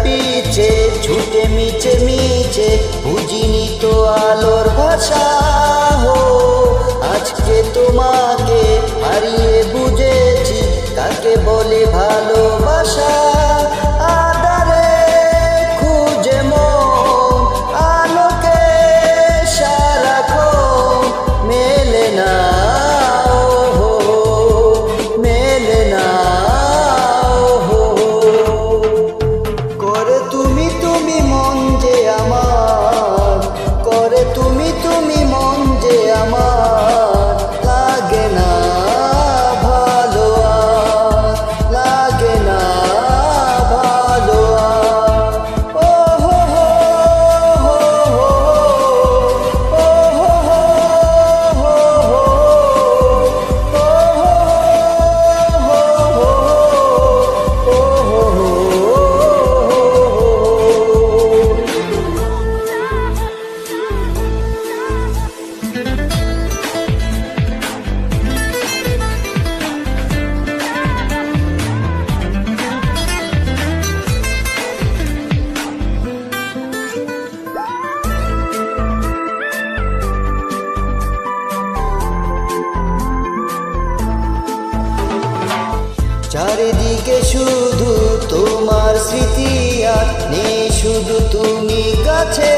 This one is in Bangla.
পিছে ছুটে মিছে মিছে বুঝিনি তো আলোর ভাষা হো। আজকে তোমাকে হারিয়ে বুঝেছি কাকে বলে ভালোবাসা। আধারে খুঁজে মন আলোকে সারাক্ষণ মেলে না, ও মেলে না। করে তুমি তুমি মন যে আমার, করে তুমি তুমি মন যে আমার, লাগে না ভালো আর, লাগে না ভালো আর। ও হো হো হো হো, ও হো হো হো হো, ও হো হো হো, ও হো হো। চারিদিকে শুধু তোমার স্মৃতি আর নেই শুধু তুমি কাছে।